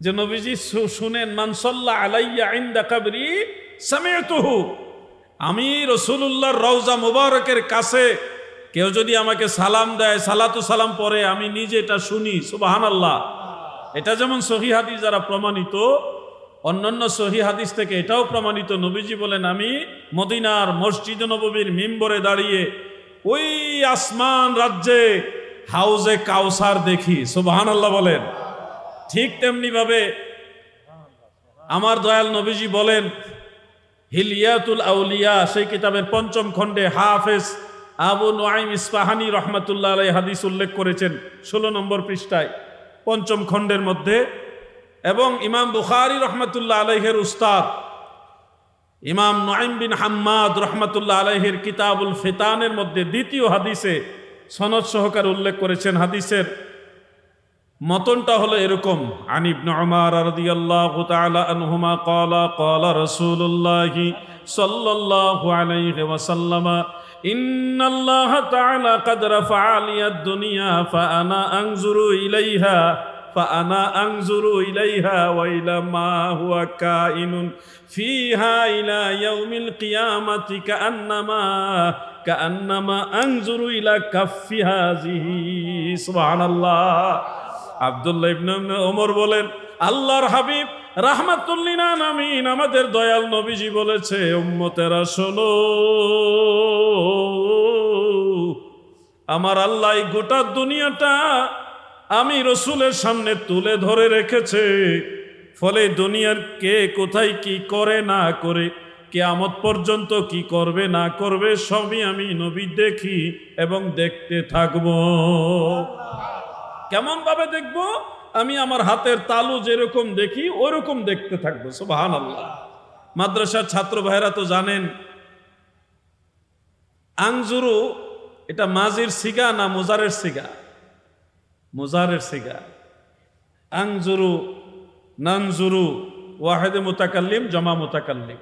যে নবীজি শুনেন মান সাল্লা আলাইয়া ইনদা কবরি সামি'তুহু, আমি রাসূলুল্লাহর রওজা মুবারকের কাছে কেউ যদি আমাকে সালাম দেয়, সালাতু সালাম পড়ে, আমি নিজে এটা শুনি। সুবহানাল্লাহ। এটা যেমন সহিহ হাদিস দ্বারা প্রমাণিত, অন্যান্য সহিহ হাদিস থেকে এটাও প্রমাণিত। নবীজি বলেন, আমি মদিনার মসজিদ নববীর মিম্বরে দাঁড়িয়ে ওই আসমান রাজ্যে হাউজে কাউসার দেখি। সুবহানাল্লাহ বলেন। ঠিক তেমনি ভাবে আমার দয়াল নবীজি বলেন, হিলিয়াতুল আউলিয়া সেই কিতাবের ৫ম খণ্ডে হাফেজ আবু নুআইম ইসফাহানি রহমাতুল্লাহ আলাইহি হাদিস উল্লেখ করেছেন ১৬ নম্বর পৃষ্ঠায় ৫ম খণ্ডের মধ্যে। এবং ইমাম বুখারী রহমাতুল্লাহ আলাইহির উস্তাদ ইমাম নুআইম বিন হাম্মাদ রহমাতুল্লাহ আলাইহির কিতাবুল ফিতানের মধ্যে ২য় হাদিসে সনদ সহকারে উল্লেখ করেছেন। হাদিসের মতনটা হলো এরকম, আন ইবনে উমর রাদিয়াল্লাহু তাআলা আনহুমা ক্বালা ক্বালা রাসূলুল্লাহি সাল্লাল্লাহু আলাইহি ওয়াসাল্লাম, ইন্নাল্লাহা তাআলা ক্বাদ রাফআ লিয়াদ দুনিয়া ফাআনা আনজুরু ইলাইহা ওয়া ইলা মা হুয়া কাইনুন ফিহা ইলা ইয়াউমিল কিয়ামাতি কাআন্নামা আনজুরু ইলা কাফফি হাযিহি। সুবহানাল্লাহ। আব্দুল্লাহ ইবনে ওমর বলেন, আল্লাহর হাবিব রাহমাতুল লিল আলামিন আমাদের দয়াল নবীজি বলেছে, উম্মতেরা শোনো, আমার আল্লাহ এই গোটা দুনিয়াটা আমি রসুলের সামনে তুলে ধরে রেখেছে। ফলে দুনিয়ার কে কোথায় কি করে না করে, কিয়ামত পর্যন্ত কি করবে না করবে, সবই আমি নবী দেখি এবং দেখতে থাকব। কেমন ভাবে দেখব? আমি আমার হাতের তালু যেরকম দেখি ওরকম দেখতে থাকবো। সুবহানাল্লাহ। মাদ্রাসার ছাত্র ভাইরা তো জানেন, আংজুরু এটা মাজির সিগা না মুজারের সিগা? মুজারের সিগা। আংজুরু, নানজুরু, ওয়াহেদে মুতাকাল্লিম, জমা মুতাকাল্লিম।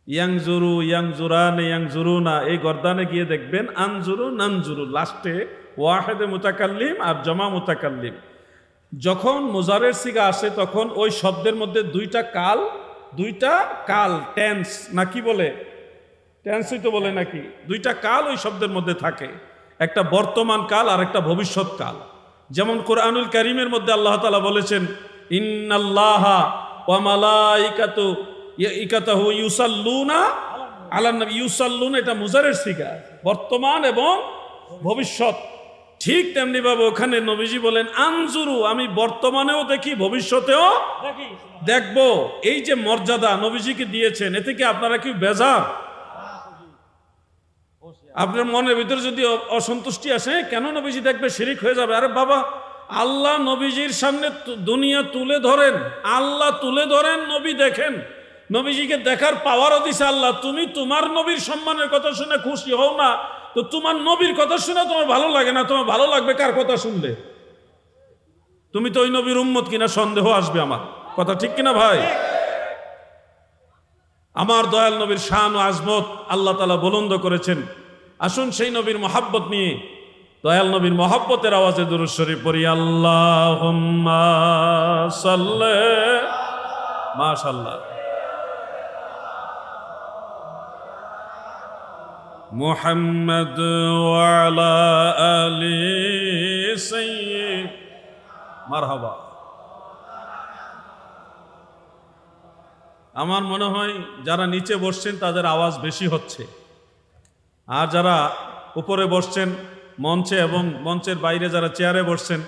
ইয়াংজুরু, ইয়াংজুরান, ইয়াংজুরুনা, এই গর্দানে গিয়ে দেখবেন আনজুরু, নানজুরু, লাস্টে ওয়াহেদে মুতাকাল্লিম আর জমা মুতাকাল্লিম। যখন মুজারের সিগা আসে তখন ওই শব্দের মধ্যে দুইটা কাল টেন্স নাকি বলে, টেন্সই তো বলে নাকি, দুইটা কাল ওই শব্দের মধ্যে থাকে, একটা বর্তমান কাল আর একটা ভবিষ্যৎ কাল। যেমন কোরআনুল কারীমের মধ্যে আল্লাহ তাআলা বলেছেন, ইন্নাল্লাহা ওয়া মালাইকাতাহু ইউসাল্লুনা আলান নবী। ইউসাল্লুনা এটা মুজারের সিগা, বর্তমান এবং ভবিষ্যৎ। ঠিক তেমনি ভাবে ওখানে নবীজি বলেন, আনজুরু, আমি বর্তমানেও দেখি ভবিষ্যতেও দেখব। এই যে মর্যাদা নবীজিকে দিয়েছেন, এতে কি আপনারা কি বেজার? আপনার মনের ভিতরে যদি অসন্তুষ্টি আসে, কেন নবীজি দেখবে, শিরিক হয়ে যাবে। আরে বাবা, আল্লাহ নবীজির সামনে দুনিয়া তুলে ধরেন, আল্লাহ তুলে ধরেন, নবী দেখেন, নবীজিকে দেখার পাওয়ারও দিছে আল্লাহ। তুমি তোমার নবীর সম্মানের কথা শুনে খুশি হও না, তো তোমার নবীর কথা শুনে তোমার ভালো লাগে না, তোমার ভালো লাগবে কার কথা শুনলে? তুমি তো ওই নবীর উম্মত কিনা সন্দেহ আসবে আমার কথা, ঠিক কিনা ভাই? আমার দয়াল নবীর শান ও আজমত আল্লাহ তাআলা বুলন্দ করেছেন। আসুন সেই নবীর মহাব্বত নিয়ে দয়াল নবীর মহাব্বতের আওয়াজে দুরূদ শরীফ পড়ি। আল্লাহুম্মা সাল্লি, মাশাআল্লাহ, মুহাম্মদ ওয়া আলা আলি সাইয়্যিদ, মারহাবা। আমার মনে হয় যারা নিচে বসছেন তাদের আওয়াজ বেশি হচ্ছে, আর যারা উপরে বসছেন মঞ্চে এবং মঞ্চের বাইরে যারা চেয়ারে বসছেন,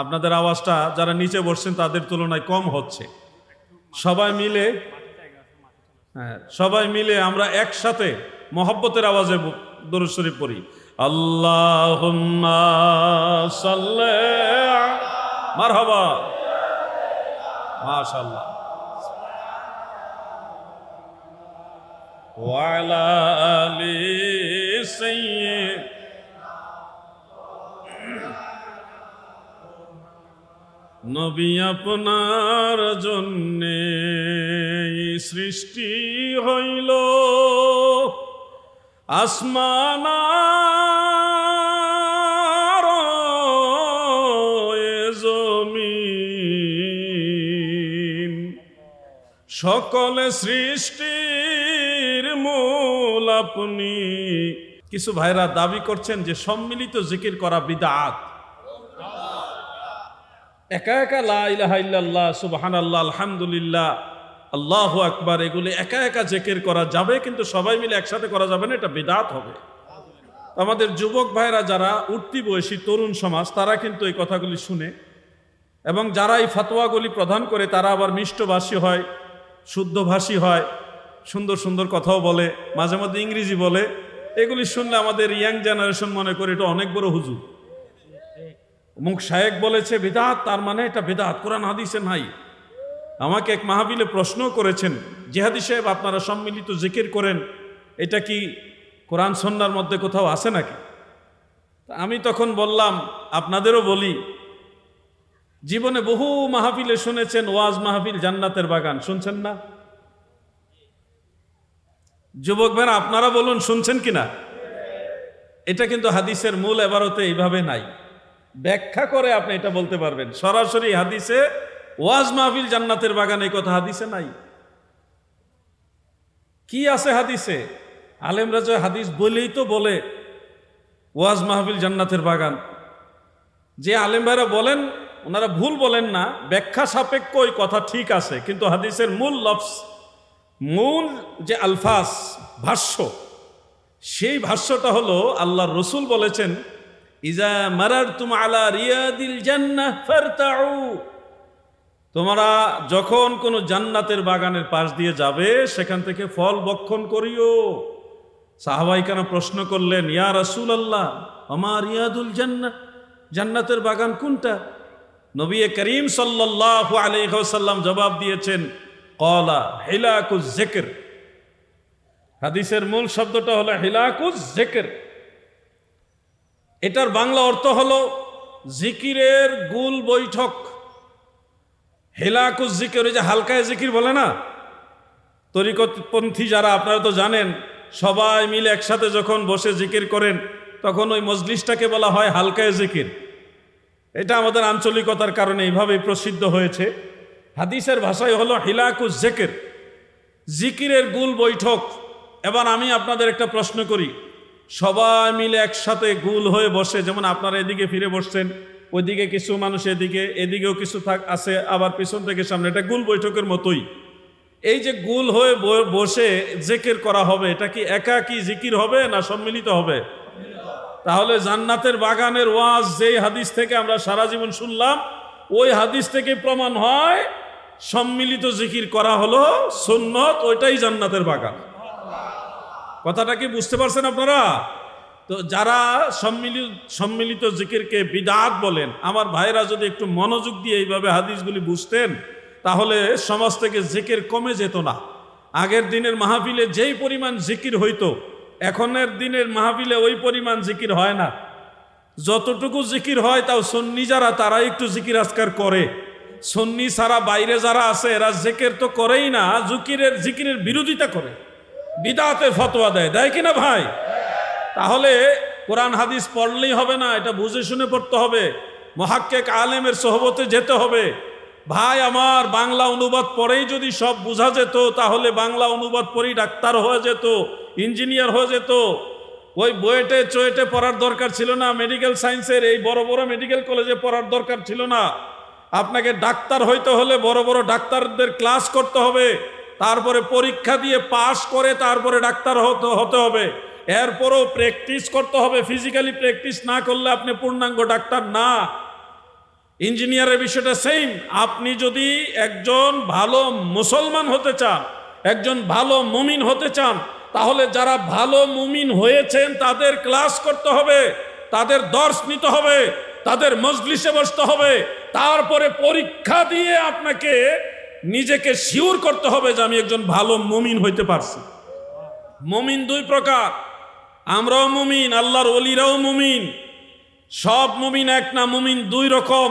আপনাদের আওয়াজটা যারা নিচে বসছেন তাদের তুলনায় কম হচ্ছে। সবাই মিলে আমরা একসাথে মহব্বতের আওয়াজে দুরূদ শরীফ পড়ি। আল্লাহুম্মা সাল্লি, মারহাবা, মাশাআল্লাহ, ওয়া আলা আলি সাইয়্যিদ। নবী আপনার জন্যে সৃষ্টি হইল, আসমান আর এ জমিন সকল সৃষ্টির মূল আপনি। কিছু ভাইরা দাবি করছেন যে সম্মিলিত জিকির করা বিদআত। একা একা লা ইলাহা ইল্লাল্লাহ, সুবহানাল্লাহ, আলহামদুলিল্লাহ, আল্লাহু আকবার এগুলি একা একা জিকির করা যাবে, কিন্তু সবাই মিলে একসাথে করা যাবে না, এটা বিদআত হবে। আমাদের যুবক ভাইরা যারা উঠতি বয়সী তরুণ সমাজ, তারা কিন্তু এই কথাগুলি শুনে, এবং যারা এই ফতোয়াগুলি প্রদান করে তারা আবার মিষ্টভাষী হয়, শুদ্ধভাষী হয়, সুন্দর সুন্দর কথাও বলে, মাঝে মধ্যে ইংরেজি বলে। এগুলি শুনলে আমাদের ইয়াং জেনারেশন মনে করে এটা অনেক বড় হুজুর, মুখ শায়েক বলেছে বিদআত, তার মানে এটা বিদআত, কোরআন হাদিসে নাই। আমাকে এক মাহফিলে প্রশ্ন করেছেন, জিহাদি সাহেব আপনারা সম্মিলিত জিকির করেন, এটা কি কোরআন সুন্নাহর মধ্যে কোথাও আছে নাকি? আমি তখন বললাম, আপনাদেরও বলি, জীবনে বহু মাহফিলে শুনেছেন ওয়াজ মাহফিল জান্নাতের বাগান, শুনছেন না? যুবক ভাইরা আপনারা বলুন শুনছেন কিনা? এটা কিন্তু হাদিসের মূল এবারতে এইভাবে নাই, ব্যাখ্যা করে আপনি এটা বলতে পারবেন। সরাসরি হাদিসে ওয়াজ মাহফিল জান্নাতের বাগান এই কথা হাদিসে নাই। কি আছে হাদিসে? আলেমরা যে হাদিস বলেই তো বলে ওয়াজ মাহফিল জান্নাতের বাগান। যে আলেম ভাইরা বলেন ওনারা ভুল বলেন না, ব্যাখ্যা সাপেক্ষ ওই কথা ঠিক আছে, কিন্তু হাদিসের মূল লফজ, মূল যে আলফাজ, ভাষ্য, সেই ভাষ্যটা হলো আল্লাহর রসুল বলেছেন, ইজা মারারতুম আলা রিয়াদিল জান্নাহ ফারতাউ, তোমরা যখন কোনো জান্নাতের বাগানের পাশ দিয়ে যাবে সেখান থেকে ফল ভক্ষণ করিও। সাহাবায়ে কেরাম প্রশ্ন করলেন, ইয়া রাসূলুল্লাহ আমা রিয়াদুল জান্নাহ, জান্নাতের বাগান কোনটা? নবী করিম সাল্লাল্লাহু আলাইহি ওয়াসাল্লাম জবাব দিয়েছেন, ক্বালা হিলাকুজ যিকর। হাদিসের মূল শব্দটা হলো হিলাকুজ যিকর। এটার বাংলা অর্থ হলো জিকিরের গুল বৈঠক। হিলাকুজ যিকর, এই যে হালকায় জিকির বলে না, তরিকতপন্থী যারা, আপনারা তো জানেন, সবাই মিলে একসাথে যখন বসে জিকির করেন তখন ওই মজলিসটাকে বলা হয় হালকায় জিকির। এটা আমাদের আঞ্চলিকতার কারণে এইভাবেই প্রসিদ্ধ হয়েছে। হাদিসের ভাষায় হলো হিলাকুজ যিকর, জিকিরের গুল বৈঠক। এবার আমি আপনাদের একটা প্রশ্ন করি, সবাই মিলে একসাথে গুল হয়ে বসে, যেমন আপনারা এদিকে ফিরে বসছেন, ওইদিকে কিছু মানুষ এদিকে, এদিকেও কিছু আছে, আবার পিছন থেকে সামনে, এটা গুল বৈঠকের মতোই। এই যে গুল হয়ে বসে জিকির করা হবে, এটা কি একাকী জিকির হবে না সম্মিলিত হবে? তাহলে জান্নাতের বাগানের ওয়াজ যেই হাদিস থেকে আমরা সারা জীবন শুনলাম, ওই হাদিস থেকে প্রমাণ হয় সম্মিলিত জিকির করা হলো সুন্নত, ওইটাই জান্নাতের বাগান। কথাটা কি বুঝতে পারছেন আপনারা? তো যারা সম্মিলিত জিকিরকে বিদআত বলেন, আমার ভাইরা যদি একটু মনোযোগ দিয়ে এইভাবে হাদিসগুলি বুঝতেন, তাহলে সমাজ থেকে জিকির কমে যেত না। আগের দিনের মাহফিলে যেই পরিমাণ জিকির হইতো, এখনের দিনের মাহফিলে ওই পরিমাণ জিকির হয় না। যতটুকু জিকির হয় তাও সুন্নি যারা, তারা একটু জিকির আজকার করে। সুন্নি ছাড়া বাইরে যারা আছে এরা জিকির তো করেই না, জিকিরের বিরোধিতা করে, বিদআতের ফতোয়া দেয় কিনা ভাই? তাহলে কোরআন হাদিস পড়লেই হবে না, এটা বুঝে শুনে পড়তে হবে, মুহাক্কিক আলেমের সোহবতে যেতে হবে। ভাই আমার, বাংলা অনুবাদ পড়েই যদি সব বোঝা যেত, তাহলে বাংলা অনুবাদ পড়েই ডাক্তার হয়ে যেত, ইঞ্জিনিয়ার হয়ে যেত। ওই বুয়েটে চুয়েটে পড়ার দরকার ছিল না, মেডিকেল সায়েন্সের এই বড় বড় মেডিকেল কলেজে পড়ার দরকার ছিল না। আপনাকে ডাক্তার হইতে হলে বড় বড় ডাক্তারদের ক্লাস করতে হবে, তারপরে পরীক্ষা দিয়ে পাশ করে তারপরে ডাক্তার হতে হবে। এরপরও প্র্যাকটিস করতে হবে, ফিজিক্যালি প্র্যাকটিস না করলে আপনি পূর্ণাঙ্গ ডাক্তার না। ইঞ্জিনিয়ারের বিষয়টা সেম। আপনি যদি একজন ভালো মুসলমান হতে চান, একজন ভালো মুমিন হতে চান, তাহলে যারা ভালো মুমিন হয়েছেন তাদের ক্লাস করতে হবে, তাদের দর্শ নিতে হবে, তাদের মজলিসে বসতে হবে, তারপরে পরীক্ষা দিয়ে আপনাকে নিজেকে শিওর করতে হবে যে আমি একজন ভালো মুমিন হইতে পারছি। মুমিন দুই প্রকার, আমরাও মুমিন, আল্লাহর ওলিরাও মুমিন। সব মুমিন এক না, মুমিন দুই রকম।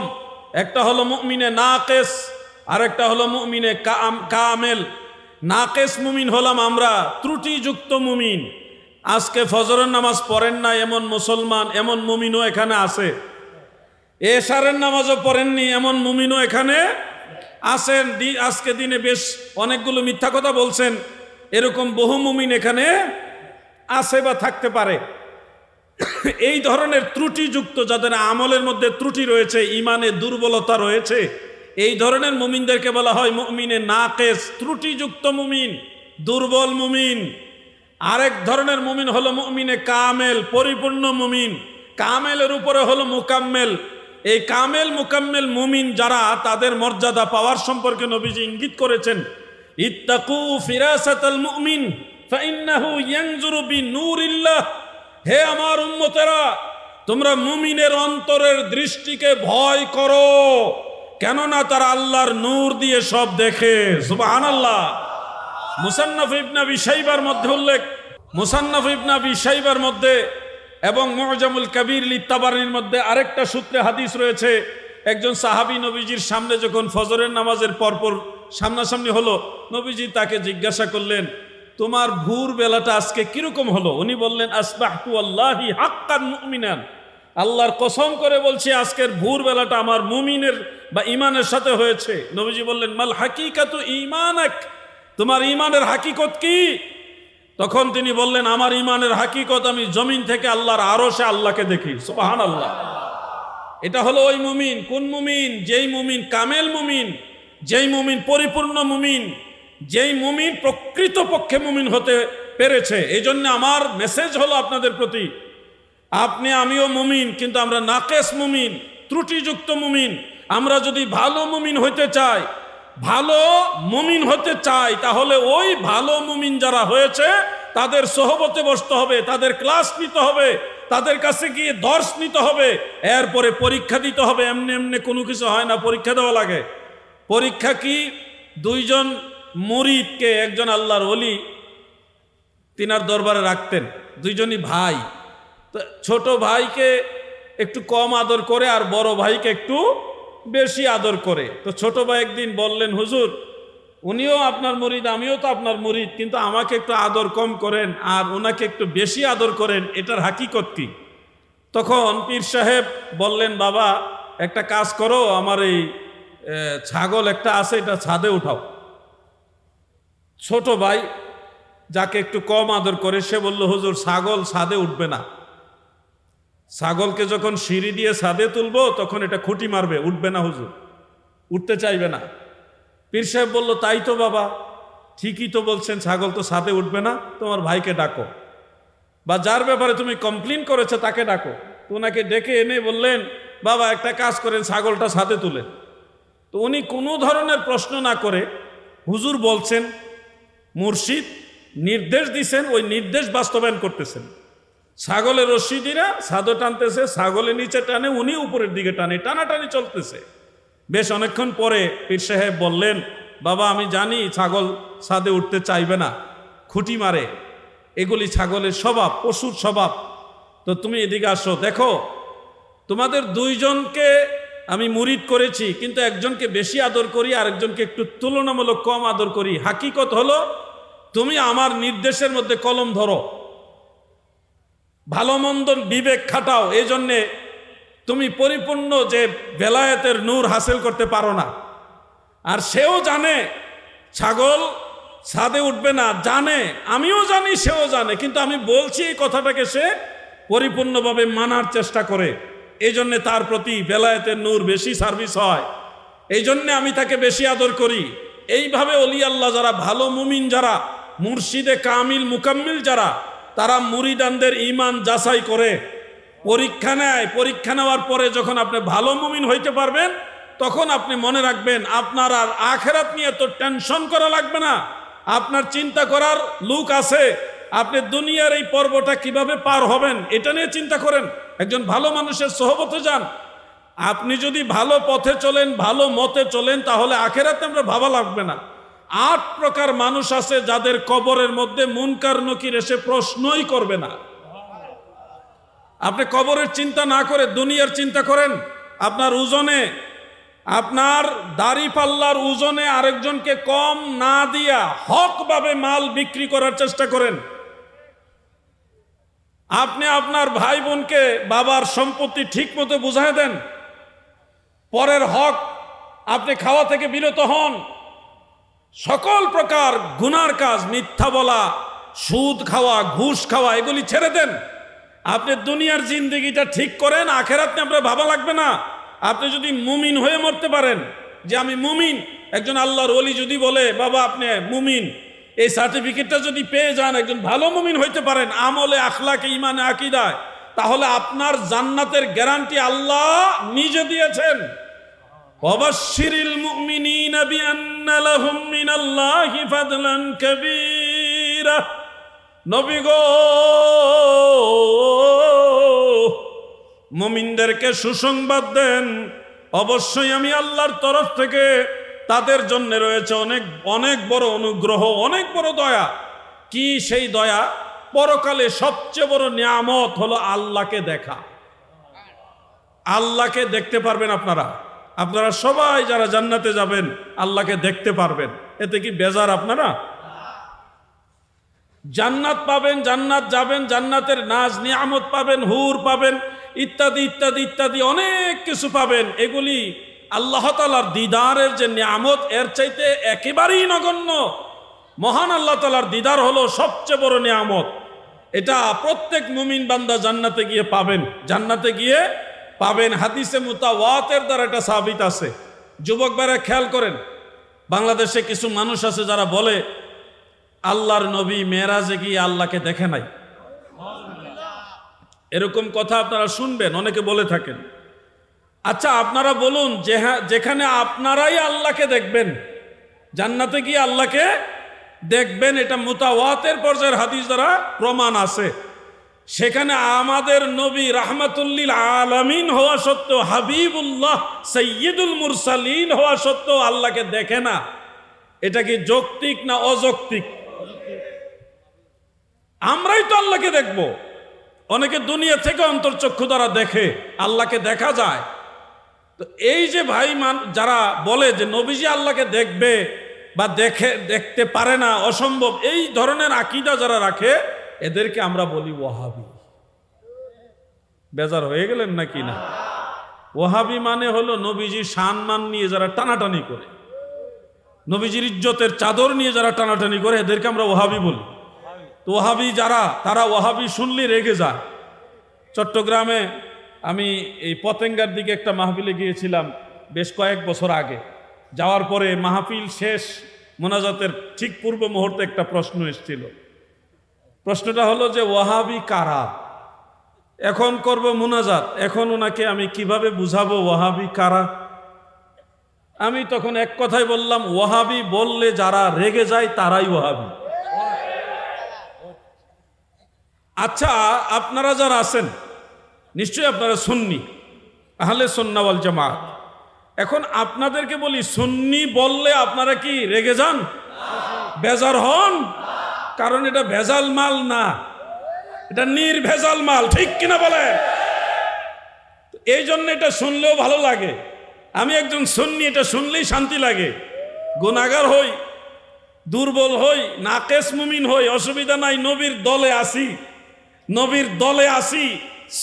একটা হলো মুমিনে নাকেস, আর একটা হলো মুমিনে কামেল। নাকেস মুমিন হলাম আমরা, ত্রুটিযুক্ত মুমিন। আজকে ফজরের নামাজ পড়েন না এমন মুসলমান, এমন মুমিনও এখানে আছে। এশারের নামাজও পড়েননি এমন মুমিনও এখানে আসেন। আজকে দিনে বেশ অনেকগুলো মিথ্যা কথা বলছেন, এরকম বহু মুমিন এখানে আছে বা থাকতে পারে। এই ধরনের ত্রুটিযুক্ত, যাদের আমলের মধ্যে ত্রুটি রয়েছে, ইমানে দুর্বলতা রয়েছে, এই ধরনের মুমিনদেরকে বলা হয় মুমিনে নাকেস, ত্রুটিযুক্ত মুমিন, দুর্বল মুমিন। আরেক ধরনের মুমিন হলো মুমিনে কামেল, পরিপূর্ণ মুমিন। কামেলের উপরে হলো মুকাম্মেল। এই কামেল মুকাম্মেল মুমিন যারা, তাদের মর্যাদা পাওয়ার সম্পর্কে নবীজি ইঙ্গিত করেছেন, ইত্তাকু ফিরাসাতাল মুমিন ফাইন্নাহু ইয়ানজুরু বিনূরিল্লাহ। হে আমার উম্মতেরা, তোমরা মুমিনের অন্তরের দৃষ্টিকে ভয় করো, কেননা তারা আল্লাহর নূর দিয়ে সব দেখে। সুবহানাল্লাহ। মুসান্নাফ ইবনে আবি শাইবার মধ্যে উল্লেখ, মুসান্নাফ ইবনে আবি শাইবার মধ্যে এবং মুআজামুল কাবীর লিত্তাবারির মধ্যে আরেকটা সূত্রে হাদিস রয়েছে। একজন সাহাবী নবীজির সামনে যখন ফজরের নামাজের পরপর সামনাসামনি হলো, নবীজি তাকে জিজ্ঞাসা করলেন, তোমার ভোর বেলাটা আজকে কিরকম হলো? উনি বললেন, আসবাহতু আল্লাহি হাক্কান মুমিনান, আল্লাহর কসম করে বলছি আজকের ভোর বেলাটা আমার মুমিনের বা ইমানের সাথে হয়েছে। নবীজি বললেন, মাল হাকিকাতু ঈমানাক, তোমার ইমানের হাকিকত কি? তখন তিনি বললেন, আমার ইমানের হাকিকত, আমি জমিন থেকে আল্লাহর আরশে আল্লাহকে দেখি। সুবহানাল্লাহ। এটা হলো ওই মুমিন। কোন মুমিন? যেই মুমিন কামেল মুমিন, যেই মুমিন পরিপূর্ণ মুমিন, যেই মুমিন প্রকৃতপক্ষে মুমিন হতে পেরেছে। এই জন্য আমার মেসেজ হলো আপনাদের প্রতি, আপনি আমিও মুমিন, কিন্তু আমরা নাকেস মুমিন, ত্রুটিযুক্ত মুমিন। আমরা যদি ভালো মুমিন হইতে চাই, ভালো মুমিন হতে চাই, তাহলে ওই ভালো মুমিন যারা হয়েছে তাদের সোহবতে বসতে হবে, তাদের ক্লাস নিতে হবে, তাদের কাছে গিয়ে দর্শ নিতে হবে, এরপরে পরীক্ষা দিতে হবে। এমনি এমনি কোনো কিছু হয় না, পরীক্ষা দেওয়া লাগে। পরীক্ষা কি? দুইজন মুরিদকে একজন আল্লাহর ওলি তিনার দরবারে রাখতেন, দুইজনই ভাই। তো ছোট ভাইকে একটু কম আদর করে আর বড় ভাইকে একটু বেশি আদর করে। তো ছোট ভাই একদিন বললেন, হুজুর, উনিও আপনার মুরিদ, আমিও তো আপনার মুরিদ, কিন্তু আমাকে একটু আদর কম করেন আর ওনাকে একটু বেশি আদর করেন, এটার হাকিকত কি? তখন পীর সাহেব বললেন, বাবা একটা কাজ করো, আমার এই ছাগল একটা আছে, এটা ছাদে উঠাও। ছোট ভাই যাকে একটু কম আদর করে, সে বলল, হুজুর ছাগল ছাদে উঠবে না, ছাগলকে যখন সিঁড়ি দিয়ে ছাদে তুলবো তখন এটা খুঁটি মারবে, উঠবে না হুজুর, উঠতে চাইবে না। পীর সাহেব বলল, তাই তো বাবা, ঠিকই তো বলছেন, ছাগল তো ছাদে উঠবে না, তোমার ভাইকে ডাকো, বা যার ব্যাপারে তুমি কমপ্লেন করেছো তাকে ডাকো। তো ওনাকে ডেকে এনে বললেন, বাবা একটা কাজ করেন, ছাগলটা ছাদে তুলেন। তো উনি কোনো ধরনের প্রশ্ন না করে, হুজুর বলছেন, মুর্শিদ নির্দেশ দিছেন, ওই নির্দেশ বাস্তবায়ন করতেছেন। ছাগলের রশ্মি দিরা ছাদে টানতেছে, ছাগলের নিচে টানে, উনি উপরের দিকে টানে, টানাটানি চলতেছে। বেশ অনেকক্ষণ পরে পীর সাহেব বললেন, বাবা আমি জানি ছাগল ছাদে উঠতে চাইবে না, খুঁটি মারে, এগুলি ছাগলের স্বভাব, পশুর স্বভাব। তো তুমি এদিকে আসো, দেখো তোমাদের দুইজনকে আমি মুরিদ করেছি, কিন্তু একজনকে বেশি আদর করি আর একজনকে একটু তুলনামূলক কম আদর করি। হাকিকত হলো, তুমি আমার নির্দেশের মধ্যে কলম ধরো, ভালো মন্দ বিবেক খাটাও, এই জন্যে তুমি পরিপূর্ণ যে বেলায়েতের নূর হাসিল করতে পারো না। আর সেও জানে ছাগল ছাদে উঠবে না, জানে, আমিও জানি, সেও জানে, কিন্তু আমি বলছি এই কথাটাকে সে পরিপূর্ণভাবে মানার চেষ্টা করে। এই জন্যে তার প্রতি বেলায়েতের নূর বেশি সার্ভিস হয়, এই জন্যে আমি তাকে বেশি আদর করি। এইভাবে অলি আল্লাহ যারা, ভালো মুমিন যারা, মুর্শিদে কামিল মুকাম্মিল যারা, তারা মুরিদানদের ইমান যাচাই করে, পরীক্ষা নেয়। পরীক্ষা নেওয়ার পরে যখন আপনি ভালো মুমিন হইতে পারবেন, তখন আপনি মনে রাখবেন আপনার আর আখেরাত নিয়ে তো টেনশন করা লাগবে না। আপনার চিন্তা করার লোক আছে, আপনি দুনিয়ার এই পর্বটা কিভাবে পার হবেন এটা নিয়ে চিন্তা করেন। একজন ভালো মানুষের সোহবতে যান। আপনি যদি ভালো পথে চলেন, ভালো মতে চলেন, তাহলে আখেরাতে আমরা ভাবা লাগবে না। 8 প্রকার মানুষ আছে যাদের কবরের মধ্যে মুনকার নকির এসে প্রশ্নই করবে না। আপনি কবরের চিন্তা না করে দুনিয়ার চিন্তা করেন। আপনার ওজনে, আপনার দাড়ি পাল্লার ওজনে আরেকজনকে কম না দিয়া হকভাবে মাল বিক্রি করার চেষ্টা করেন। আপনি আপনার ভাই বোনকে বাবার সম্পত্তি ঠিক মতো বুঝাই দেন। পরের হক আপনি খাওয়া থেকে বিরত হন। সকল প্রকার গুনার কাজ, মিথ্যা বলা, সুদ খাওয়া, ঘুষ খাওয়া, এগুলি ছেড়ে দেন। আপনি দুনিয়ার জিন্দেগিটা ঠিক করেন, আখেরাত নিয়ে আপনার ভাবা লাগবে না। আপনি যদি মুমিন হয়ে মরতে পারেন, যে আমি মুমিন, একজন আল্লাহর ওলি যদি বলে বাবা আপনি মুমিন, এই সার্টিফিকেটটা যদি পেয়ে যান, একজন ভালো মুমিন হইতে পারেন আমলে, আখলাকে, ইমানে, আকীদায়, তাহলে আপনার জান্নাতের গ্যারান্টি আল্লাহ নিজে দিয়েছেন। ওয়াবাশশিরিল মুমিনিনা বিআন্না লাহুম মিনাল্লাহি ফাদলান কাবীরা। নবী গো, মুমিনদেরকে সুসংবাদ দেন, অবশ্যই আমি আল্লাহর তরফ থেকে তাদের জন্য রয়েছে অনেক অনেক বড় অনুগ্রহ, অনেক বড় দয়া। কি সেই দয়া? পরকালে সবচেয়ে বড় নিয়ামত হলো আল্লাহকে দেখা। আল্লাহকে দেখতে পারবেন আপনারা। আপনারা সবাই যারা জান্নাতে যাবেন আল্লাহকে দেখতে পারবেন। এতে কি বেজার আপনারা? জান্নাত পাবেন, জান্নাত যাবেন, জান্নাতের নাজ নিয়ামত পাবেন, হুর পাবেন, ইত্যাদি ইত্যাদি ইত্যাদি অনেক কিছু পাবেন। এগুলি আল্লাহ তাআলার দিদারের যে নিয়ামত, এর চাইতে একেবারেই নগণ্য। মহান আল্লাহ তাআলার দিদার হলো সবচেয়ে বড় নিয়ামত। এটা প্রত্যেক মুমিন বান্দা জান্নাতে গিয়ে পাবেন, জান্নাতে গিয়ে পাবেন। হাদিসে মুতাওয়াতের দ্বারা এটা সাবিত আছে। যুবক ভাইরা খেয়াল করেন, বাংলাদেশে কিছু মানুষ আছে যারা বলে আল্লাহর নবী মেরাজে গিয়ে আল্লাহকে দেখে নাই। এরকম কথা আপনারা শুনবেন, অনেকে বলে থাকেন। আচ্ছা আপনারা বলুন, যেখানে আপনারাই আল্লাহকে দেখবেন, জান্নাতে গিয়ে আল্লাহকে দেখবেন, এটা মুতাওয়াতের পর্যায়ের হাদিস দ্বারা প্রমাণ আছে, সেখানে আমাদের নবী রাহমাতুল্লিল আলামিন হওয়া সত্ত্বেও, হাবিবুল্লাহ সাইয়্যিদুল মুরসালিন হওয়া সত্ত্বেও আল্লাহকে দেখে না। এটা কি যৌক্তিক না অযৌক্তিক? আমরাই তো আল্লাহকে দেখব। অনেকে দুনিয়া থেকে অন্তর্চক্ষু দ্বারা দেখে, আল্লাহকে দেখা যায়। তো এই যে ভাই যারা বলে যে নবীজি আল্লাহকে দেখবে বা দেখতে পারে না, অসম্ভব, এই ধরনের আকীদা যারা রাখে, এদেরকে আমরা বলি ওয়াহাবি। বেজার হয়ে গেলেন নাকি? না, ওয়াহাবি মানে হলো নবীজির সম্মান নিয়ে যারা টানাটানি করে, নবীজির ইজ্জতের চাদর নিয়ে যারা টানাটানি করে, এদেরকে আমরা ওয়াহাবি বলি। তো ওয়াহাবি যারা, তারা ওয়াহাবি শুনলে রেগে যায়। চট্টগ্রামে আমি এই পতেঙ্গার দিকে একটা মাহফিলে গিয়েছিলাম বেশ কয়েক বছর আগে। যাওয়ার পরে মাহফিল শেষ, মোনাজাতের ঠিক পূর্ব মুহূর্তে একটা প্রশ্ন এসেছিল। প্রশ্নটা হলো যে ওয়াহাবি কারা? এখন করব মোনাজাত, এখন ওনাকে আমি কিভাবে বুঝাবো ওয়াহাবি কারা? আমি তখন এক কথাই বললাম, ওয়াহাবি বললে যারা রেগে যায় তারাই ওয়াহাবি। আচ্ছা আপনারা যারা আছেন নিশ্চয়ই আপনারা সুন্নি, আহলে সুন্নাহ ওয়াল জামাত। এখন আপনাদেরকে বলি, সুন্নি বললে আপনারা কি রেগে যান, বেজার হন? কারণ এটা ভেজাল মাল না, এটা নির্ভেজাল মাল, ঠিক কিনা বলেন? এই জন্য এটা শুনলেও ভালো লাগে। আমি একজন সুন্নি, এটা শুনলেই শান্তি লাগে। গুনাহগার হই, দুর্বল হই, নাকেস মুমিন হই, অসুবিধা নাই, নবীর দলে আসি, নবীর দলে আসি,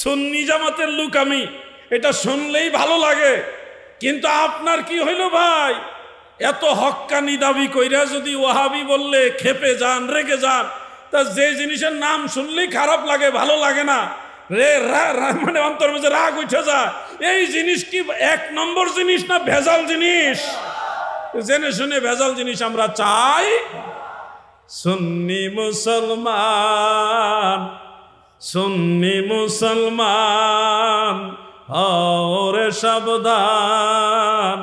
সুন্নি জামাতের লোক আমি, এটা শুনলেই ভালো লাগে। কিন্তু আপনার কি হইল ভাই, এত হক্কানি দাবি কইরা যদি ওয়াহাবি বললে খেপে যান, রেগে যান, তা যে জিনিসের নাম শুনলেই খারাপ লাগে, ভালো লাগে না, মানে অন্তর মধ্যে রাগ উঠে যায়, এই জিনিস কি এক নম্বর জিনিস না ভেজাল জিনিস? জেনে শুনে ভেজাল জিনিস আমরা চাই। সুন্নি মুসলমান, সুন্নি মুসলমান হরে সাবধান,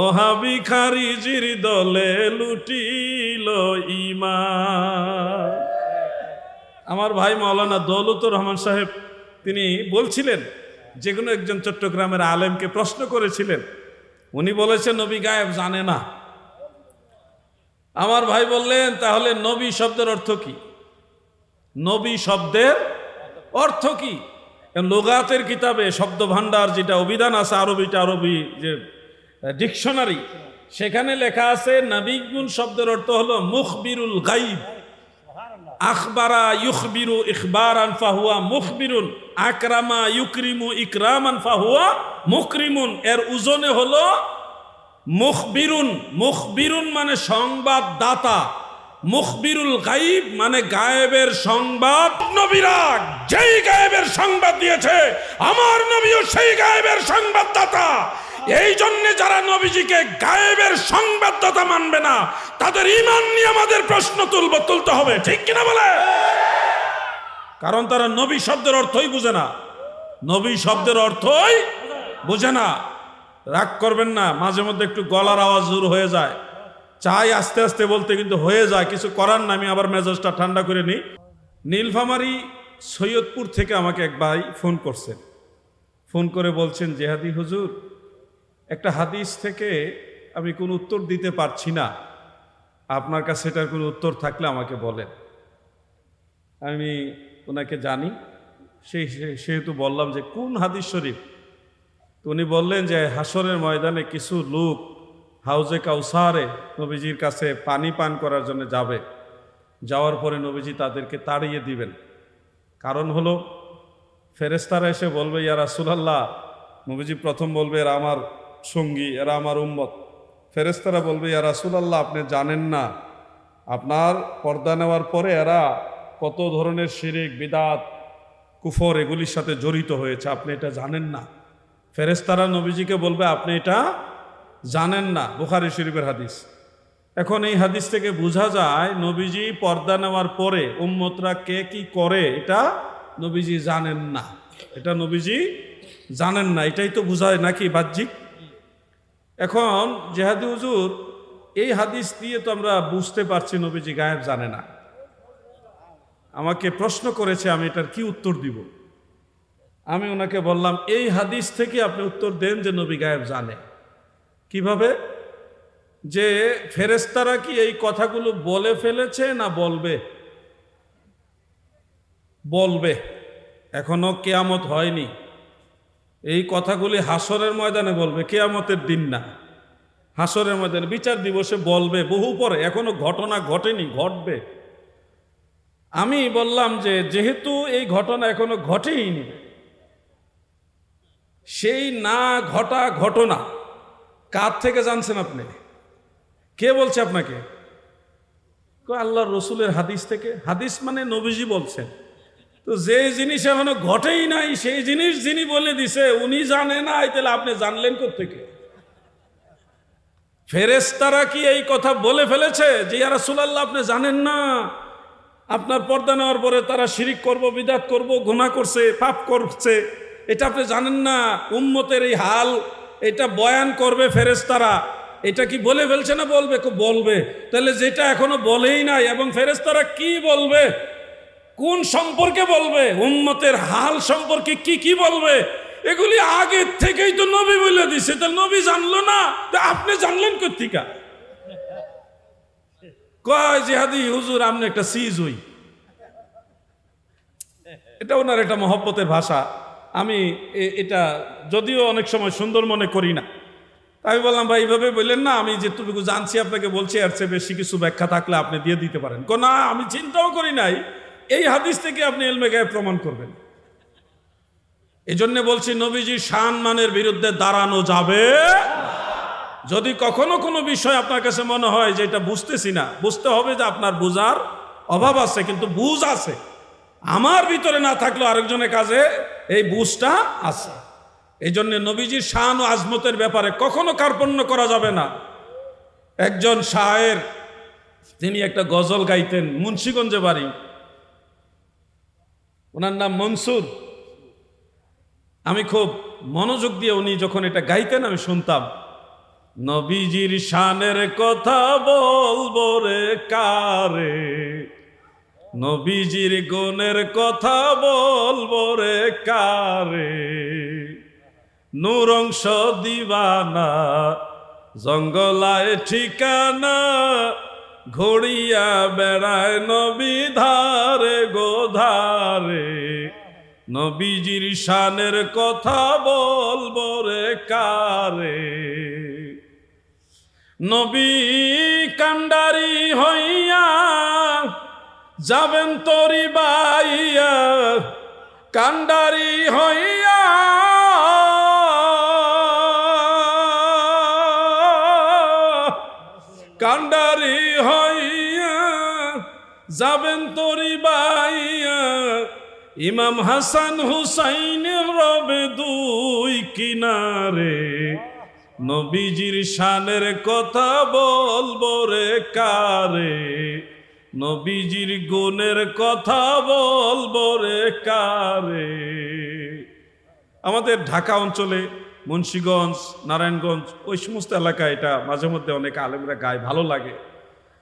ওহাবি খারিজির দলে লুটিল ঈমান। আমার ভাই মাওলানা দৌলতুর রহমান সাহেব তিনি বলছিলেন, যে কোনো একজন চট্টগ্রামের আলেমকে প্রশ্ন করেছিলেন, উনি বলেছেন নবী গায়েব জানে না। আমার ভাই বললেন তাহলে নবী শব্দের অর্থ কি? নবী শব্দের অর্থ কি? লুগাতের কিতাবে শব্দ ভান্ডার যেটা অভিধান আছে, আরবি যে ডিকশনারি, সেখানে লেখা আছে নবীগুন শব্দের অর্থ হলো মুখবিরুল গাইব। আখবারা ইউখবিরু ইখবারান ফাহুয়া মুখবিরুন, আকরামা ইউকরিমু ইকরামান ফাহুয়া মুকরিমুন। এর ওজনে হলো মুখবিরুন, মুখবিরুন মানে সংবাদদাতা, মুখবিরুল গাইব মানে গায়েবের সংবাদ। নবীরা যেই গায়েবের সংবাদ দিয়েছে, আমার নবীও সেই গায়েবের সংবাদদাতা। এই জন্য যারা নবীজিকে গায়েবের সংবাদদাতা মানবে না, তাদের ঈমান নিয়ে আমাদের প্রশ্ন তুলতে হবে, ঠিক কিনা বলে? কারণ তারা নবী শব্দের অর্থই বুঝে না, নবী শব্দের অর্থই বুঝে না। রাগ করবেন না, মাঝে মধ্যে একটু গলার আওয়াজ জোর হয়ে যায়, চাই আস্তে আস্তে বলতে, কিন্তু হয়ে যায়, কিছু করার না। আমি আবার মেজাজটা ঠান্ডা করে নিই। নীলফামারী সৈয়দপুর থেকে আমাকে এক ভাই ফোন করছেন, ফোন করে বলছেন, জেহাদি হুজুর, একটা হাদিস থেকে আমি কোনো উত্তর দিতে পারছি না, আপনার কাছে এটার কোনো উত্তর থাকলে আমাকে বলেন। আমি ওনাকে জানি, সেহেতু বললাম যে কোন হাদিস শরীফ। তো উনি বললেন যে হাসরের ময়দানে কিছু লোক হাউজে কাউসারে নবীজির কাছে পানি পান করার জন্য যাবে, যাওয়ার পরে নবীজি তাদেরকে তাড়িয়ে দিবেন। কারণ হলো ফেরেশতারা এসে বলবে, ইয়া রাসূলুল্লাহ, নবীজি প্রথম বলবে এরা আমার সঙ্গী, এরা আমার উম্মত। ফেরেশতারা বলবে, ইয়া রাসূলুল্লাহ, আপনি জানেন না, আপনার পর্দা নেওয়ার পরে এরা কত ধরনের শিরিক, বিদাত, কুফর এগুলির সাথে জড়িত হয়েছে, আপনি এটা জানেন না। ফেরেশতারা নবীজিকে বলবে, আপনি এটা জানেন না। বুখারী শরীফের হাদিস। এখন এই হাদিস থেকে বোঝা যায় নবীজি পর্দা নেওয়ার পরে উম্মতরা কে কি করে এটা নবীজি জানেন না, এটা নবীজি জানেন না, এটাই তো বোঝায় নাকি বাহ্যিক। এখন জেহাদি হুজুর, এই হাদিস দিয়ে তো আমরা বুঝতে পারছি নবীজি গায়েব জানে না। আমাকে প্রশ্ন করেছে, আমি এটার কি উত্তর দিব? আমি ওনাকে বললাম, এই হাদিস থেকে আপনি উত্তর দেন যে নবী গায়েব জানে। কিভাবে? যে ফেরেশতারা কি এই কথাগুলো বলে ফেলেছে না বলবে? বলবে। এখনো কিয়ামত হয়নি, এই কথাগুলি হাসরের ময়দানে বলবে, কিয়ামতের দিন না, হাসরের ময়দানে বিচার দিবসে বলবে, বহু পরে, এখনো ঘটনা ঘটেনি, ঘটবে। আমি বললাম যে যেহেতু এই ঘটনা এখনো ঘটেইনি, সেই না ঘটা ঘটনা কার থেকে জানছেন আপনি? কে বলছে আপনাকে? আল্লাহর রসুলের হাদিস থেকে। হাদিস মানে নবীজি বলছেন। তো যে জিনিস এখনো ঘটেই নাই, সেই জিনিস যিনি বলে দিছে উনি জানে না, তাহলে আপনি জানলেন কোত্থেকে? ফেরেশতারা কি এই কথা বলে ফেলেছে যে ইয়া রাসূলুল্লাহ, আপনি জানেন না, আপনার পর্দা নেওয়ার পরে তারা শিরিক করব, বিদাত করব, গুনাহ করছে, পাপ করছে, এটা আপনি জানেন না? উম্মতের এই হাল, এটা বয়ান করবে ফেরেশতারা। এটা কি বলে ফেলছে না বলবে? বলবে। তাহলে যেটা এখনো বলেই নাই, এবং ফেরেশতারা কি বলবে, কোন সম্পর্কে বলবে, উম্মতের হাল সম্পর্কে কি কি বলবে, এগুলি আগে থেকেই তো নবী বলে দিছে। তাহলে নবী জানলো না, তা আপনি জানলেন কোত্থেকে? কয় জিহাদি হুজুর, আপনি একটা সিজ হই। এটা ওনার একটা মহব্বতের ভাষা। আমি এটা যদিও অনেক সময় সুন্দর মনে করি না। আমি বললাম, ভাই এইভাবে বললেন না, আমি যেটুকু জানছি আপনাকে বলছি, আর চেয়ে বেশি কিছু ব্যাখ্যা থাকলে আপনি দিয়ে দিতে পারেন। না, আমি চিন্তাও করি নাই এই হাদিস থেকে আপনি ইলমে গায়েব প্রমাণ করবেন। এই জন্য বলছি, নবীজি শান মানের বিরুদ্ধে দাঁড়ানো যাবে। যদি কখনো কোনো বিষয় আপনার কাছে মনে হয় যে এটা বুঝতেছি না, বুঝতে হবে যে আপনার বুঝার অভাব আছে, কিন্তু বুঝ আছে। আমার ভিতরে না থাকলেও আরেকজনের কাছে এই বুঝটা আছে। এই জন্য নবীজির শান ও আজমতের ব্যাপারে কখনো কার্পণ্য করা যাবে না। একজন শায়ের, তিনি একটা গজল গাইতেন, মুন্সিগঞ্জে বাড়ি, ওনার নাম মনসুর। আমি খুব মনোযোগ দিয়ে উনি যখন এটা গাইতেন আমি শুনতাম। নবীজির শানের কথা বলবো রে কারে, নবীজির গুণের কথা বলবো রে কারে, নূর অংশ দিবানা জঙ্গলায় ঠিকানা, ঘড়িয়া বেড়ায় নবী ধারে গোধারে, নবীজির শানের কথা বলবো রে কারে। নবী কান্ডারি হইয়া যাবেন তরি বাইয়া, কান্ডারি হইয়া কান্ডারি হইয়া যাবেন তরি বাইয়া, ইমাম হাসান হুসাইন রবে দুই কিনারে, নবীজির শানের কথা বলবো রে কারে, নবীজির গুণের কথা বলবো রে কারে। আমাদের ঢাকা অঞ্চলে মুন্সিগঞ্জ, নারায়ণগঞ্জ ওই সমস্ত এলাকায় এটা মাঝে মধ্যে অনেক আলেমরা গায়, ভালো লাগে।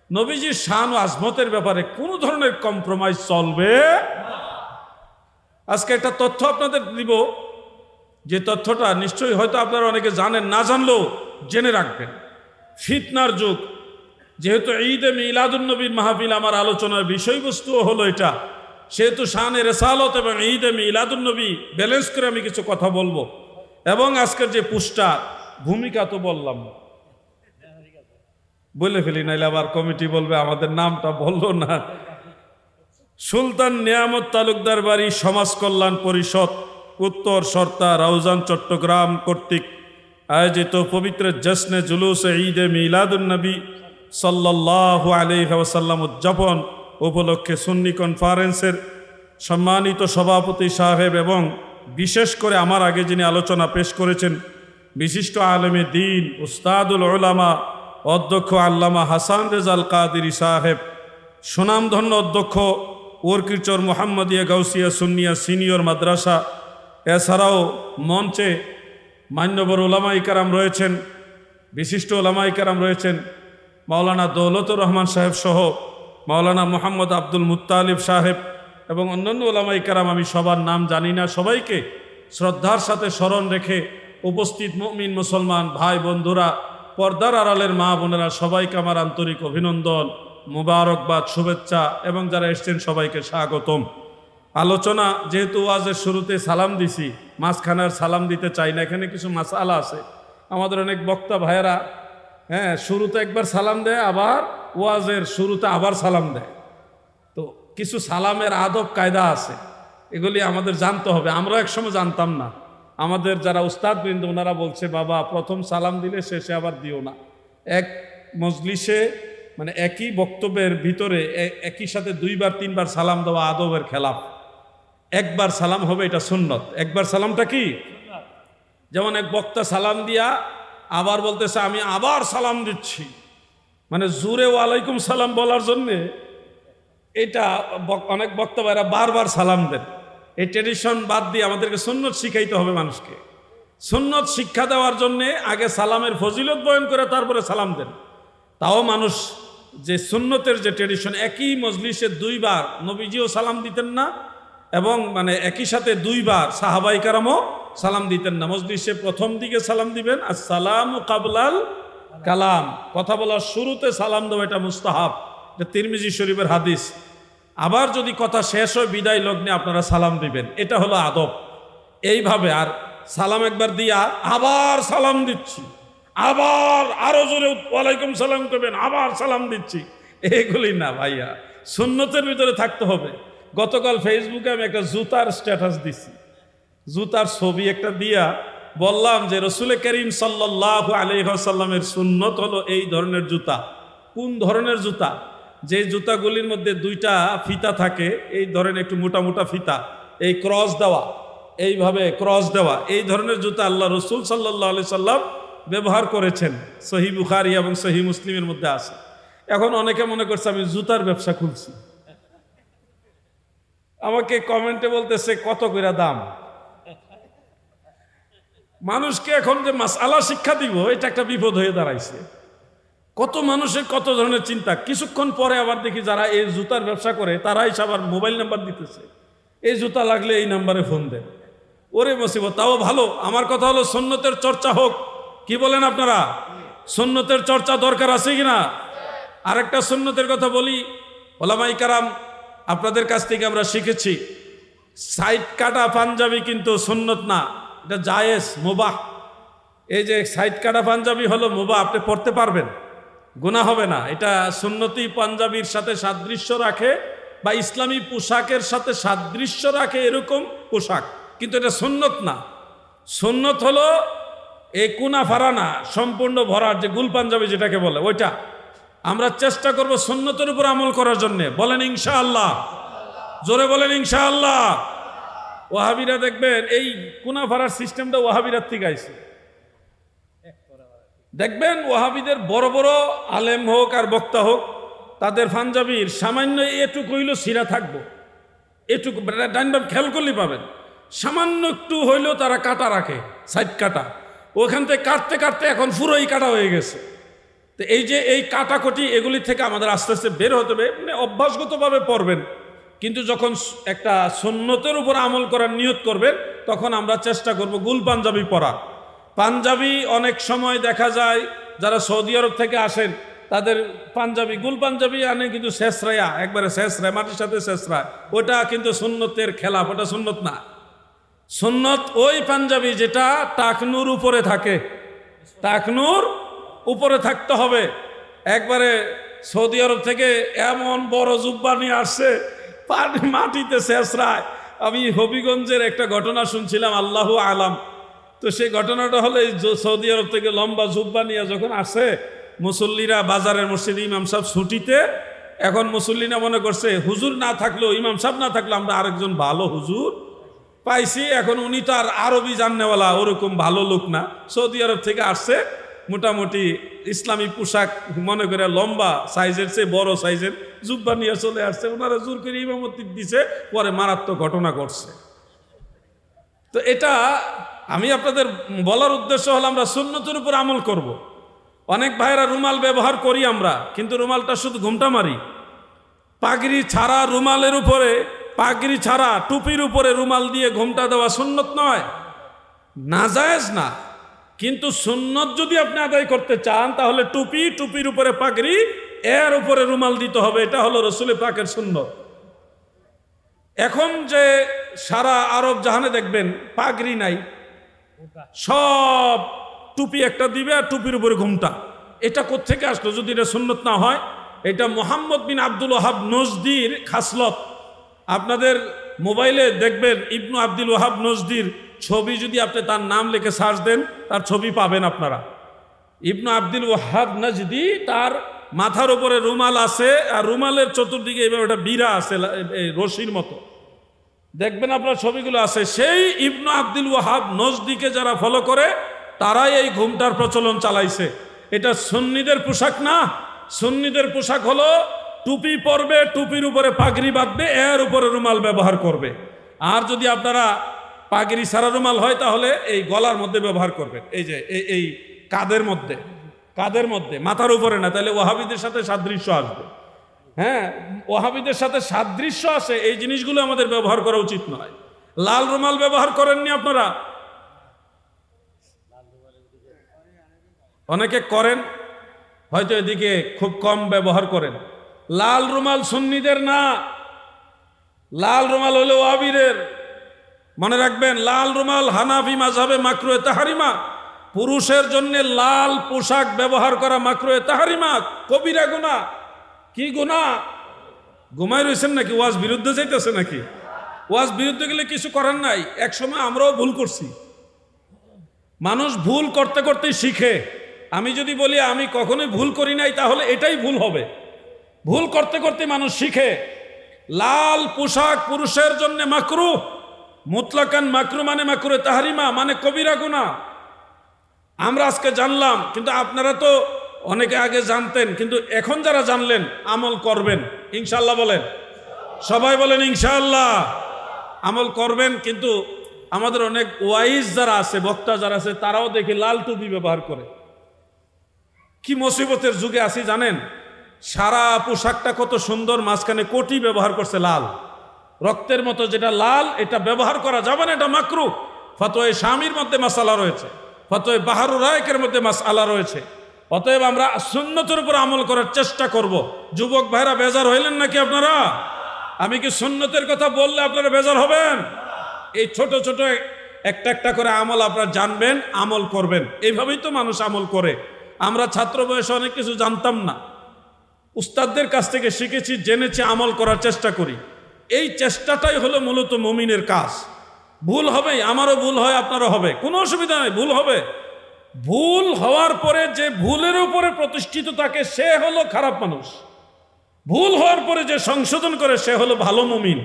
নবীজির শান ও আজমতের ব্যাপারে কোনো ধরনের কম্প্রোমাইজ চলবে। আজকে একটা তথ্য আপনাদের দিব, যে তথ্যটা নিশ্চয়ই হয়তো আপনারা অনেকে জানেন, না জানলেও জেনে রাখবেন। ফিতনার যুগ, যেহেতু ঈদে মিলাদুন্নবীর মাহফিল আমার আলোচনার বিষয়বস্তু হলো এটা, সেহেতু শানে রেসালত এবং ঈদে মিলাদুন্নবী ব্যালেন্স করে আমি কিছু কথা বলবো। এবং আজকের যে পুষ্টা ভূমিকা তো বললাম, বলে ফেলি, নাইলে আবার কমিটি বলবে আমাদের নামটা বললো না। সুলতান নিয়ামত তালুকদার বাড়ি সমাজ কল্যাণ পরিষদ উত্তর সর্তা রাউজান চট্টগ্রাম কর্তৃক আয়োজিত পবিত্র জশ্নে জুলুসে ঈদে মিলাদুন্নবী সাল্লাল্লাহু আলাইহি ওয়াসাল্লাম উদযাপন উপলক্ষে সুন্নি কনফারেন্সের সম্মানিত সভাপতি সাহেব এবং বিশেষ করে আমার আগে যিনি আলোচনা পেশ করেছেন বিশিষ্ট আলেমে দ্বীন উস্তাদুল উলামা অধ্যক্ষ আল্লামা হাসান রেজাল কাদেরী সাহেব, সুনামধন্য অধ্যক্ষ ওরকিরচর মোহাম্মদিয়া গাউসিয়া সুন্নিয়া সিনিয়র মাদ্রাসা, এছাড়াও মঞ্চে মান্যবর ওলামা ইকারাম রয়েছেন, বিশিষ্ট ওলামা ইকারাম রয়েছেন, মাওলানা দৌলতুর রহমান সাহেব সহ মাওলানা মোহাম্মদ আব্দুল মুত্তালিব সাহেব এবং অন্যান্য ওলামা ইকারাম, আমি সবার নাম জানি না। সবাইকে শ্রদ্ধার সাথে স্মরণ রেখে উপস্থিত মুমিন মুসলমান ভাই বন্ধুরা, পর্দার আড়ালের মা বোনেরা, সবাইকে আমার আন্তরিক অভিনন্দন, মুবারকবাদ, শুভেচ্ছা এবং যারা এসছেন সবাইকে স্বাগতম। আলোচনা যেহেতু ওয়াজের শুরুতে সালাম দিছি, মাঝখানের সালাম দিতে চাই না, এখানে কিছু মাসালা আছে। আমাদের অনেক বক্তা ভাইয়েরা শুরুতে একবার সালাম দেয়, আবার ওয়াজের শুরুতে আবার সালাম দেয়। তো কিছু সালামের আদব কায়দা আছে, এগুলি আমাদের জানতে হবে। আমরা একসময় জানতাম না। আমাদের যারা উস্তাদবৃন্দ ওনারা বলছে, বাবা প্রথম সালাম দিলে শেষে আবার দিও না। এক মজলিসে মানে একই বক্তব্যের ভিতরে একই সাথে দুইবার তিনবার সালাম দেওয়া আদবের খেলাফ। একবার সালাম হবে, এটা সুন্নত। একবার সালামটা কি, যেমন এক বক্তা সালাম দিয়া আবার বলতেছে আমি আবার সালাম দিচ্ছি, মানে জুরে ওয়ালাইকুম সালাম বলার জন্যে এটা অনেক বক্তা ভাইরা বারবার সালাম দেন। এই ট্রেডিশন বাদ দিয়ে আমাদেরকে সুন্নত শিখাইতে হবে মানুষকে। সুন্নত শিক্ষা দেওয়ার জন্যে আগে সালামের ফজিলত বয়ান করে তারপরে সালাম দেন। তাও মানুষ যে সুন্নতের যে ট্রেডিশন, একই মজলিসে দুইবার নবীজিও সালাম দিতেন না এবং মানে একই সাথে দুইবার সাহাবাই কারামও সালাম দিতেন না। মজলিসে প্রথম দিকে সালাম দিবেন, আসসালামু কাবলাল কালাম, কথা বলার শুরুতে সালাম দেওয়া, এটা মুস্তাহাব, এটা তিরমিজি শরীফের হাদিস। আবার যদি কথা শেষ হয় বিদায় লগ্নে আপনারা সালাম দিবেন, এটা হলো আদব। এইভাবে আর সালাম একবার দিয়া আবার সালাম দিচ্ছি, আবার আরো জোরে ওয়ালাইকুম সালাম করবেন, আবার সালাম দিচ্ছি, এগুলি না ভাইয়া, সুন্নতের ভিতরে থাকতে হবে। গতকাল ফেসবুকে আমি একটা জুতার স্ট্যাটাস দিছি, জুতার ছবি একটা দিয়া বললাম যে রসুল করিম সাল্লাল্লাহু আলাইহি ওয়াসাল্লামের সুন্নত হলো এই ধরনের জুতা। কোন ধরনের জুতা? যে জুতাগুলির মধ্যে দুইটা ফিতা থাকে, এই ধরেন একটু মোটা মোটা ফিতা, এই ক্রস দেওয়া, এইভাবে ক্রস দেওয়া, এই ধরনের জুতা আল্লাহ রসুল সাল্লাল্লাহু আলাইহি সাল্লাম ব্যবহার করেছেন। সহিহ বুখারী এবং সহিহ মুসলিমের মধ্যে আছে। এখন অনেকে মনে করছে আমি জুতার ব্যবসা খুলছি, আমাকে কমেন্টে বলতেছে কত করে দাম। মানুষকে এখন যে মাসআলা শিক্ষা দিব, এটা একটা বিপদ হয়ে দাঁড়াইছে। কত মানুষের কত ধরনের চিন্তা। কিছুক্ষণ পরে আবার দেখি যারা এই জুতার ব্যবসা করে তারাই সবার মোবাইল নাম্বার দিতেছে, এই জুতা লাগলে এই নাম্বারে ফোন দেন। ওরে মুসিবত। তাও ভালো, আমার কথা হলো সুন্নতের চর্চা হোক। কি বলেন আপনারা? সুন্নতের চর্চা দরকার আছে কিনা? আরেকটা সুন্নতের কথা বলি, ওলামায়ে কেরাম আপনাদের কাছ থেকে আমরা শিখেছি, সাইড কাটা পাঞ্জাবি কিন্তু সুন্নত না, এটা জায়েজ, মুবাহ। এই যে সাইড কাটা পাঞ্জাবি হলো মুবাহ, আপনি পড়তে পারবেন, গুনাহ হবে না। এটা সুন্নতি পাঞ্জাবির সাথে সাদৃশ্য রাখে বা ইসলামী পোশাকের সাথে সাদৃশ্য রাখে এরকম পোশাক, কিন্তু এটা সুন্নত না। সুন্নত হলো এই কুনা ফারানা সম্পূর্ণ ভরার যে গুল পাঞ্জাবি যেটাকে বলে ওইটা। আমরা চেষ্টা করব সুন্নতের উপর আমল করার জন্য। বলেন ইনশাআল্লাহ, জোরে বলেন ইনশাআল্লাহ। ওয়াহাবিরা দেখবেন এই কুনাফারার সিস্টেমটা ওয়াহাবিরার থেকে আইছে। দেখবেন ওয়াহাবিদের বড় বড় আলেম হোক আর বক্তা হোক, তাদের পাঞ্জাবির সামান্য এটুকু হইল সিরা থাকবো, এটুকু ডাইনবাম খেয়াল করলেই পাবেন, সামান্য একটু হইলেও তারা কাটা রাখে, সাইড কাটা, ওখান থেকে কাটতে কাটতে এখন পুরোই কাটা হয়ে গেছে। তো এই যে এই কাটাকটি, এগুলি থেকে আমাদের আস্তে আস্তে বের হতে হবে, মানে অভ্যাসগতভাবে পড়বেন। কিন্তু যখন একটা সুন্নতের উপর আমল করার নিয়ত করবেন, তখন আমরা চেষ্টা করব গুল পাঞ্জাবি পরা। পাঞ্জাবি অনেক সময় দেখা যায় যারা সৌদি আরব থেকে আসেন, তাদের পাঞ্জাবি গুল পাঞ্জাবি আনে কিন্তু শেষরায়া, একবারে শেষরায়, মাটির সাথে শেষরায়, ওটা কিন্তু সুন্নতের খেলাফ, ওটা সুন্নত না। সুন্নত ওই পাঞ্জাবি যেটা টাকনুর উপরে থাকে, টাকনুর উপরে থাকতে হবে। একবারে সৌদি আরব থেকে এমন বড় জুব্বা নিয়ে আসছে, মাটিতে শেষরায়। আমি হবিগঞ্জের একটা ঘটনা শুনছিলাম, আল্লাহু আলাম। তো সেই ঘটনাটা হলো এই সৌদি আরব থেকে লম্বা জুব্বা নিয়ে যখন আসে, মুসল্লিরা বাজারের মসজিদে ইমাম সাহেব ছুটিতে, এখন মুসল্লিরা মনে করছে হুজুর না থাকলেও, ইমাম সাহেব না থাকলেও আমরা আরেকজন ভালো হুজুর পাইছি। এখন উনি তো আর আরবি জাননেওয়ালা ওরকম ভালো লোক না, সৌদি আরব থেকে আসছে, মোটামুটি ইসলামী পোশাক মনে করে লম্বা সাইজের চেয়ে বড় সাইজের জুব্বা নিয়ে চলে আসছে। ওনারা জোর করে ইমামতি দিছে, পরে মারাত্মক ঘটনা ঘটছে। তো এটা আমি আপনাদের বলার উদ্দেশ্য হলো আমরা সুন্নতের উপর আমল করব। অনেক ভাইরা রুমাল ব্যবহার করি আমরা, কিন্তু রুমালটা শুধু ঘুমটা মারি। পাগড়ি ছাড়া রুমালের উপরে, পাগড়ি ছাড়া টুপির উপরে রুমাল দিয়ে ঘুমটা দেওয়া সুন্নত নয়, নাজায়েজ না। কিন্তু সুন্নত যদি আপনি আদায় করতে চান, তাহলে টুপি, টুপির উপরে পাগড়ি, এর উপরে রুমাল দিতে হবে। এটা হলো রসুল পাকের সুন্নত। এখন যে সারা আরব জাহানে দেখবেন পাগড়ি নাই, সব টুপি একটা দিবে আর টুপির উপরে ঘুমটা। এটা কোত্থেকে আসলো যদি এটা সুন্নত না হয়? এটা মোহাম্মদ বিন আব্দুল ওয়াহাব নজদির খাসলত। আপনাদের মোবাইলে দেখবেন ইবনু আব্দুল ওয়াহাব নজদির ছবি, যদি আপনি তার নাম লিখে সার্চ দেন, তার ছবি পাবেন আপনারা। ইবনু আব্দুল ওয়াহাব নজদি, তার মাথার উপরে রুমাল আছে, আর রুমালের চতুর্দিকে এইভাবে একটা বিরা আছে রশির মতো, দেখবেন আপনার ছবিগুলো আছে। সেই ইবনু আব্দুল ওয়াহাব নজদিকে যারা ফলো করে, তারাই এই ঘুমটার প্রচলন চালাইছে। এটা সুন্নিদের পোশাক না। সুন্নিদের পোশাক হলো টুপি পরবে, টুপির উপরে পাগড়ি বাঁধবে, এর উপরে রুমাল ব্যবহার করবে। আর যদি আপনারা পাগড়ি ছাড়া রুমাল হয়, তাহলে এই গলার মধ্যে ব্যবহার করবেন, এই যে এই কাঁধের মধ্যে, কাঁধের মধ্যে, মাথার উপরে না, তাহলে ওয়াহাবিদের সাথে সাদৃশ্য আসবে। হ্যাঁ, ওয়াহাবিদের সাথে সাদৃশ্য আসে, এই জিনিসগুলো আমাদের ব্যবহার করা উচিত নয়। লাল রুমাল ব্যবহার করেননি আপনারা? অনেকে করেন, হয়তো এদিকে খুব কম ব্যবহার করেন। লাল রুমাল সুন্নিদের না, লাল রুমাল হলো ওয়াহাবিদের। মনে রাখবেন, লাল রুমাল হানাফি মাযহাবে মাকরুহে তাহরিমা। পুরুষের জন্য লাল পোশাক ব্যবহার করা মাকরুহে তাহরিমা, কবিরা গুনাহ। কি গুনাহ? ঘুমায় রয়েছেন নাকি? ওয়াজ বিরুদ্ধে যাইতেছে নাকি? ওয়াজ বিরুদ্ধে গেলে কিছু করার নাই। এক সময় আমরাও ভুল করছি। মানুষ ভুল করতে করতেই শিখে। আমি যদি বলি আমি কখনোই ভুল করি নাই, তাহলে এটাই ভুল হবে। ভুল করতে করতে মানুষ শিখে। লাল পোশাক পুরুষের জন্য মাকরুহ, মুতলাকান মাকরুহ মানে মাকরুহে তাহরিমা, মানে কবিরা গুনাহ। আমরা আজকে জানলাম, কিন্তু আপনারা তো অনেকে আগে জানতেন, কিন্তু এখন যারা জানলেন আমল করবেন ইনশাআল্লাহ। বলেন, সবাই বলেন ইনশাআল্লাহ। আমল করবেন। কিন্তু আমাদের অনেক ওয়াইজ যারা আছে, বক্তা যারা আছে, তারাও দেখি লাল টুপি ব্যবহার করে। কি মুসিবতের যুগে আছি জানেন? সারা পোশাকটা কত সুন্দর, মাঝখানে কোটি ব্যবহার করছে লাল, রক্তের মতো যেটা লাল, এটা ব্যবহার করা যাবে না, এটা মাকরুহ। ফতোয়ে শামির মধ্যে মাসালা রয়েছে, ফতোয়ে বাহারুর রায়কের মধ্যে মাসআলা রয়েছে। অতএব আমরা সুন্নতের উপর আমল করার চেষ্টা করব। যুবক ভাইরা বেজার হইলেন নাকি আপনারা? আমি কি সুন্নতের কথা বললে আপনারা বেজার হবেন? এই ছোট ছোট একটা একটা করে আমল আপনারা জানবেন, আমল করবেন। এইভাবেই তো মানুষ আমল করে। আমরা ছাত্র বয়সে অনেক কিছু জানতাম না, উস্তাদদের কাছ থেকে শিখেছি, জেনেছি, আমল করার চেষ্টা করি। এই চেষ্টাটাই হলো মূলত মুমিনের কাজ। ভুল হবেই, আমারও ভুল হয়, আপনারও হবে, কোনো অসুবিধা নেই, ভুল হবে। ভুল হওয়ার পরে যে ভুলের উপরে প্রতিষ্ঠিত থাকে সে হলো খারাপ মানুষ, ভুল হওয়ার পরে যে সংশোধন করে সে হলো ভালো মুমিন।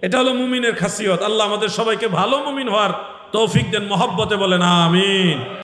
এটা হলো মুমিনের খাসিয়ত। আল্লাহ আমাদের সবাইকে ভালো মুমিন হওয়ার তৌফিক দেন, মহব্বতে বলেন আমিন।